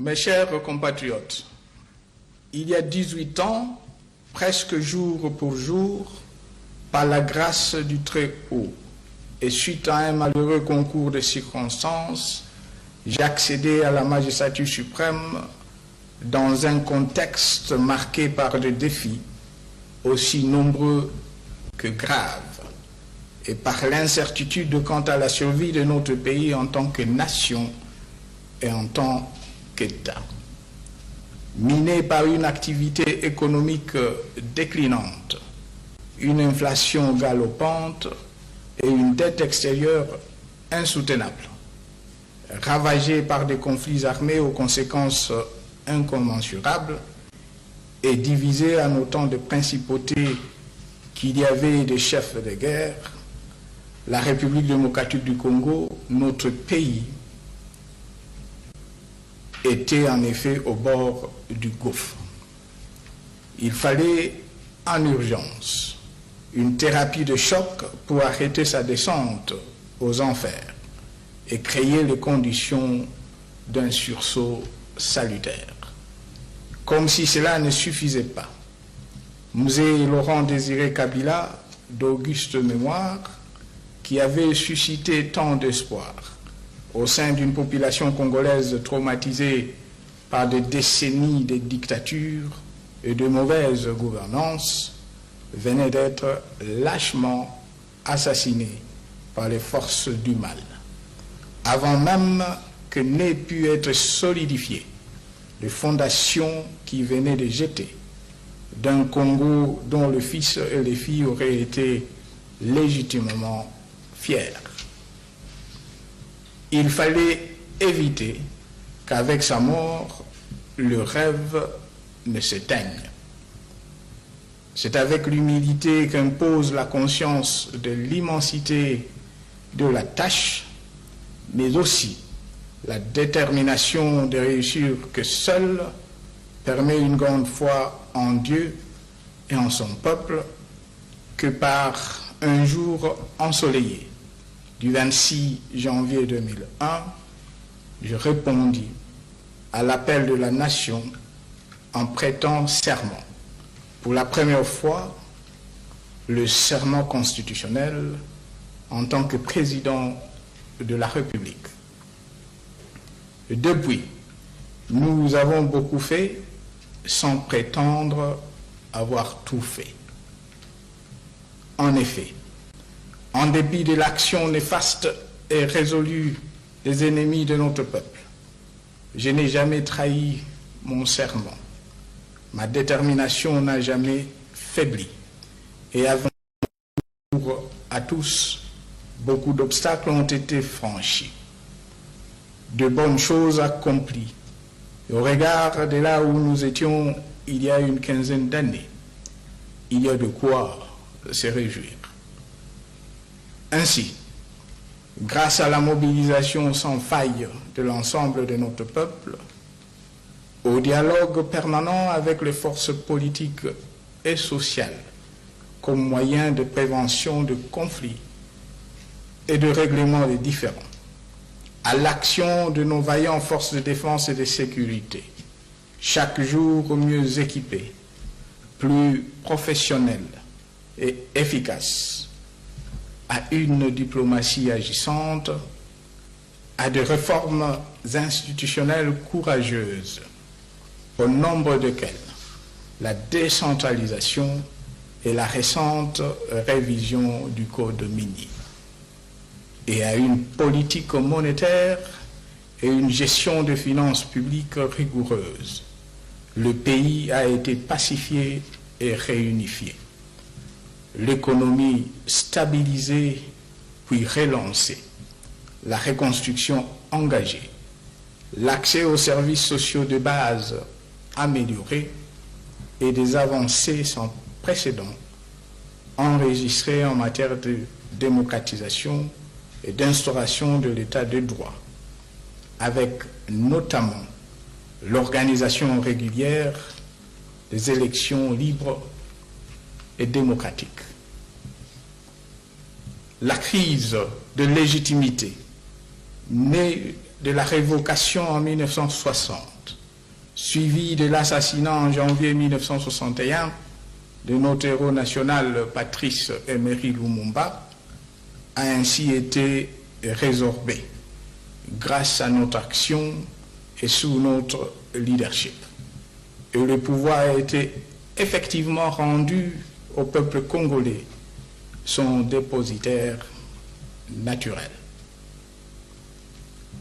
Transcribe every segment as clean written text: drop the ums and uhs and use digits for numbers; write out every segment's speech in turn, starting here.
Mes chers compatriotes, il y a 18 ans, presque jour pour jour, par la grâce du Très-Haut, et suite à un malheureux concours de circonstances, j'ai accédé à la magistrature suprême dans un contexte marqué par des défis aussi nombreux que graves, et par l'incertitude quant à la survie de notre pays en tant que nation et en tant qu'État. Miné par une activité économique déclinante, une inflation galopante et une dette extérieure insoutenable, ravagé par des conflits armés aux conséquences incommensurables et divisé en autant de principautés qu'il y avait des chefs de guerre, la République démocratique du Congo, notre pays, était en effet au bord du gouffre. Il fallait en urgence une thérapie de choc pour arrêter sa descente aux enfers et créer les conditions d'un sursaut salutaire. Comme si cela ne suffisait pas, Mzee Laurent-Désiré Kabila, d'auguste mémoire, qui avait suscité tant d'espoir au sein d'une population congolaise traumatisée par des décennies de dictature et de mauvaise gouvernance, venait d'être lâchement assassiné par les forces du mal, avant même que n'aient pu être solidifiées les fondations qui venaient de jeter d'un Congo dont le fils et les filles auraient été légitimement fiers. Il fallait éviter qu'avec sa mort, le rêve ne s'éteigne. C'est avec l'humilité qu'impose la conscience de l'immensité de la tâche, mais aussi la détermination de réussir que seule permet une grande foi en Dieu et en son peuple, que par un jour ensoleillé du 26 janvier 2001, je répondis à l'appel de la nation en prêtant serment, pour la première fois, le serment constitutionnel en tant que président de la République. Depuis, nous avons beaucoup fait sans prétendre avoir tout fait. En effet, en dépit de l'action néfaste et résolue des ennemis de notre peuple, je n'ai jamais trahi mon serment. Ma détermination n'a jamais faibli. Et avant à tous, beaucoup d'obstacles ont été franchis. De bonnes choses accomplies. Au regard de là où nous étions il y a une quinzaine d'années, il y a de quoi se réjouir. Ainsi, grâce à la mobilisation sans faille de l'ensemble de notre peuple, au dialogue permanent avec les forces politiques et sociales comme moyen de prévention de conflits et de règlement des différends, à l'action de nos vaillantes forces de défense et de sécurité, chaque jour mieux équipées, plus professionnelles et efficaces, à une diplomatie agissante, à des réformes institutionnelles courageuses, au nombre desquelles la décentralisation et la récente révision du Code minier, et à une politique monétaire et une gestion des finances publiques rigoureuse. Le pays a été pacifié et réunifié. L'économie stabilisée puis relancée, la reconstruction engagée, l'accès aux services sociaux de base amélioré et des avancées sans précédent enregistrées en matière de démocratisation et d'instauration de l'état de droit, avec notamment l'organisation régulière des élections libres et démocratiques. La crise de légitimité née de la révocation en 1960, suivi de l'assassinat en janvier 1961 de notre héros national Patrice Emery Lumumba, a ainsi été résorbé grâce à notre action et sous notre leadership. Et le pouvoir a été effectivement rendu au peuple congolais, son dépositaire naturel.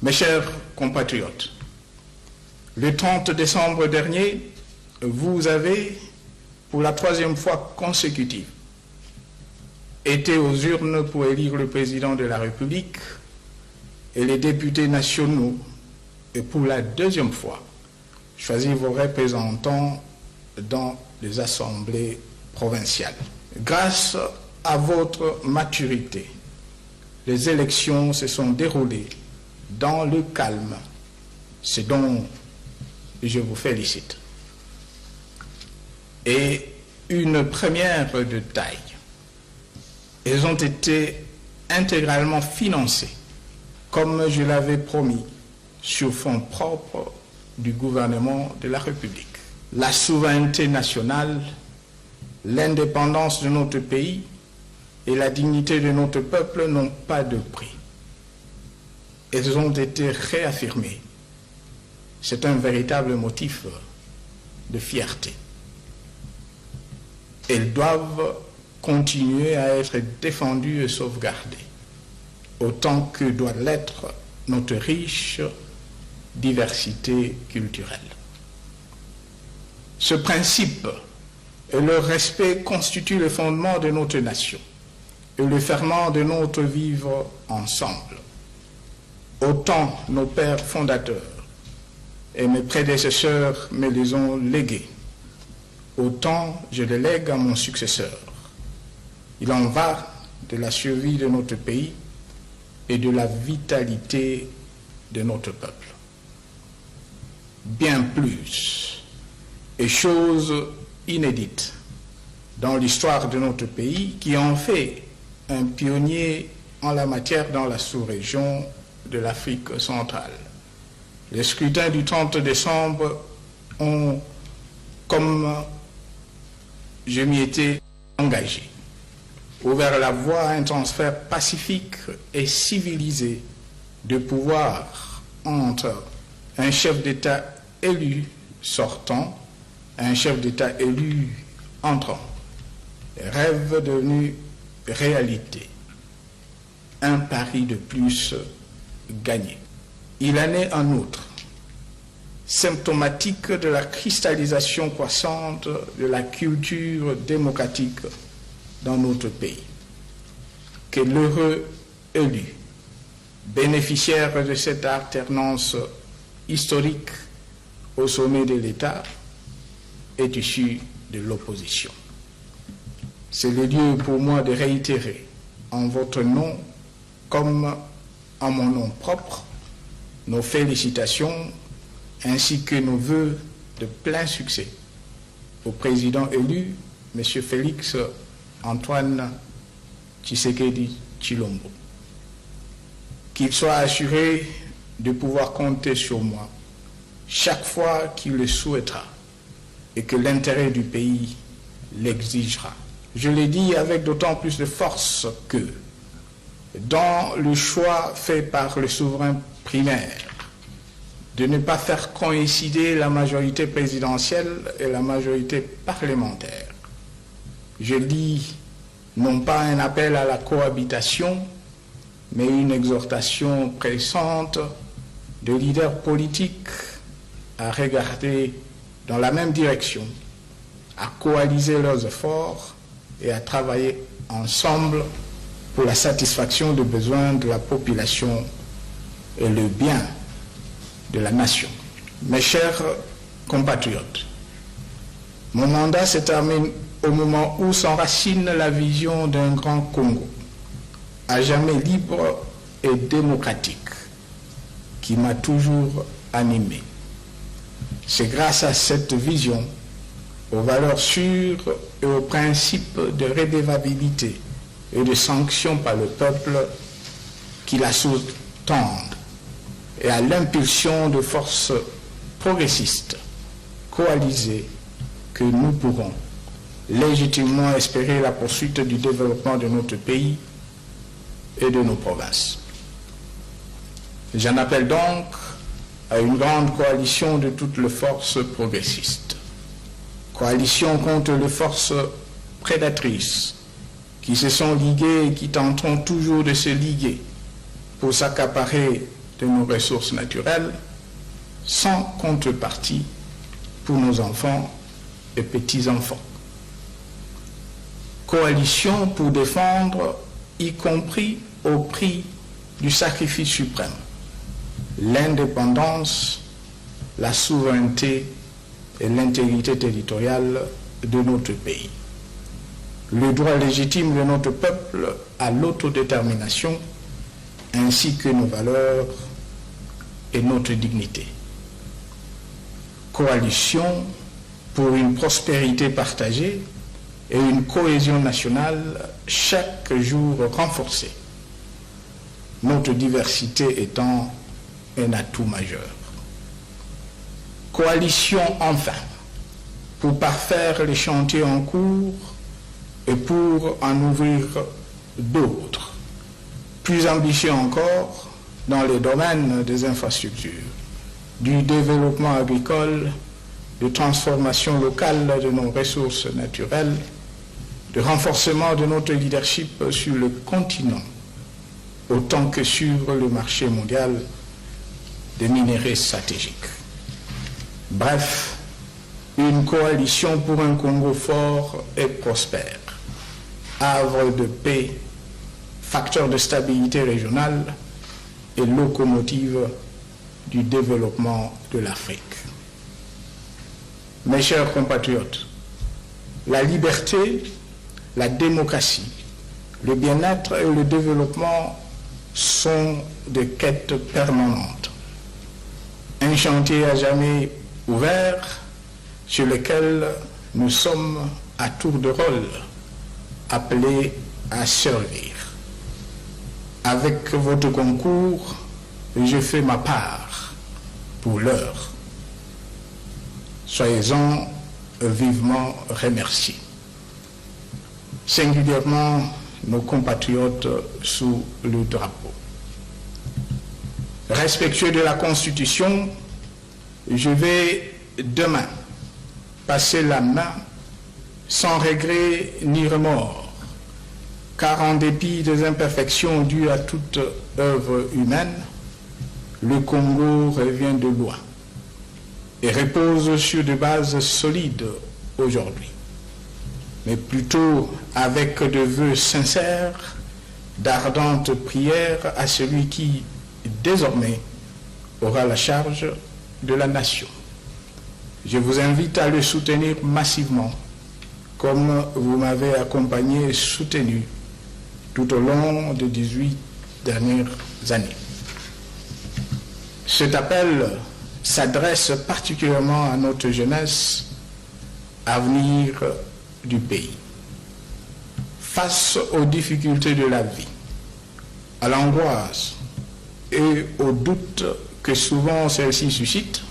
Mes chers compatriotes, le 30 décembre dernier, vous avez, pour la 3e fois consécutive, été aux urnes pour élire le président de la République et les députés nationaux, et pour la 2e fois, choisir vos représentants dans les assemblées provinciales. Grâce à votre maturité, les élections se sont déroulées dans le calme, ce dont je vous félicite. Et une première de taille, elles ont été intégralement financées, comme je l'avais promis, sur fonds propres du gouvernement de la République. La souveraineté nationale, l'indépendance de notre pays et la dignité de notre peuple n'ont pas de prix. Elles ont été réaffirmées. C'est un véritable motif de fierté. Elles doivent continuer à être défendues et sauvegardées, autant que doit l'être notre riche diversité culturelle. Ce principe et le respect constituent le fondement de notre nation et le ferment de notre vivre ensemble. Autant nos pères fondateurs et mes prédécesseurs me les ont légués, autant je les lègue à mon successeur. Il en va de la survie de notre pays et de la vitalité de notre peuple. Bien plus, et chose inédite dans l'histoire de notre pays, qui en fait un pionnier en la matière dans la sous-région de l'Afrique centrale. Les scrutins du 30 décembre ont, comme je m'y étais engagé, ouvert la voie à un transfert pacifique et civilisé de pouvoir entre un chef d'État élu sortant et un chef d'État élu entrant. Rêve devenu réalité. Un pari de plus gagné. Il en est en outre symptomatique de la cristallisation croissante de la culture démocratique dans notre pays, que l'heureux élu, bénéficiaire de cette alternance historique au sommet de l'État, est issu de l'opposition. C'est le lieu pour moi de réitérer en votre nom comme en mon nom propre nos félicitations ainsi que nos vœux de plein succès au président élu, M. Félix Antoine Tshisekedi Tshilombo. Qu'il soit assuré de pouvoir compter sur moi chaque fois qu'il le souhaitera et que l'intérêt du pays l'exigera. Je l'ai dit avec d'autant plus de force que, dans le choix fait par le souverain primaire de ne pas faire coïncider la majorité présidentielle et la majorité parlementaire, je lis non pas un appel à la cohabitation, mais une exhortation pressante de leaders politiques à regarder dans la même direction, à coaliser leurs efforts et à travailler ensemble pour la satisfaction des besoins de la population et le bien de la nation. Mes chers compatriotes, mon mandat se termine au moment où s'enracine la vision d'un grand Congo, à jamais libre et démocratique, qui m'a toujours animé. C'est grâce à cette vision, aux valeurs sûres et aux principes de redevabilité et de sanction par le peuple qui la sous-tendent et à l'impulsion de forces progressistes coalisées que nous pourrons légitimement espérer la poursuite du développement de notre pays et de nos provinces. J'en appelle donc à une grande coalition de toutes les forces progressistes. Coalition contre les forces prédatrices qui se sont liguées et qui tenteront toujours de se liguer pour s'accaparer de nos ressources naturelles sans contrepartie pour nos enfants et petits-enfants. Coalition pour défendre, y compris au prix du sacrifice suprême, l'indépendance, la souveraineté et l'intégrité territoriale de notre pays. Le droit légitime de notre peuple à l'autodétermination, ainsi que nos valeurs et notre dignité. Coalition pour une prospérité partagée et une cohésion nationale chaque jour renforcée, notre diversité étant un atout majeur. Coalition enfin pour parfaire les chantiers en cours et pour en ouvrir d'autres, plus ambitieux encore dans les domaines des infrastructures, du développement agricole, de transformation locale de nos ressources naturelles, de renforcement de notre leadership sur le continent, autant que sur le marché mondial des minéraux stratégiques. Bref, une coalition pour un Congo fort et prospère, havre de paix, facteur de stabilité régionale et locomotive du développement de l'Afrique. Mes chers compatriotes, la liberté, la démocratie, le bien-être et le développement sont des quêtes permanentes. Un chantier à jamais ouvert sur lequel nous sommes à tour de rôle appelés à servir. Avec votre concours, je fais ma part pour l'heure. Soyez-en vivement remerciés. Singulièrement nos compatriotes sous le drapeau. Respectueux de la Constitution, je vais demain passer la main sans regret ni remords, car en dépit des imperfections dues à toute œuvre humaine, le Congo revient de loin et repose sur des bases solides aujourd'hui, mais plutôt avec de vœux sincères, d'ardentes prières à celui qui, désormais, aura la charge de la nation. Je vous invite à le soutenir massivement, comme vous m'avez accompagné et soutenu tout au long des 18 dernières années. Cet appel s'adresse particulièrement à notre jeunesse, avenir du pays. Face aux difficultés de la vie, à l'angoisse et aux doutes que souvent celle-ci suscite,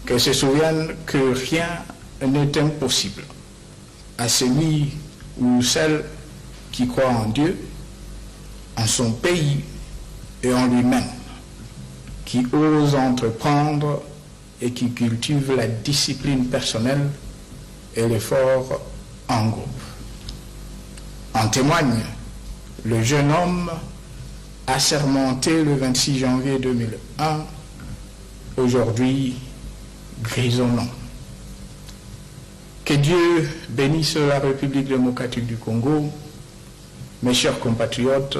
qu'elle se souvienne que rien n'est impossible à celui ou celle qui croit en Dieu, en son pays et en lui-même, qui ose entreprendre et qui cultive la discipline personnelle et l'effort en groupe. En témoigne le jeune homme assermenté le 26 janvier 2001, aujourd'hui grisonnant. Que Dieu bénisse la République démocratique du Congo. Mes chers compatriotes,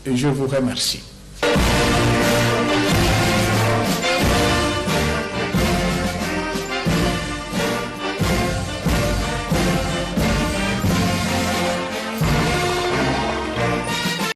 je vous remercie.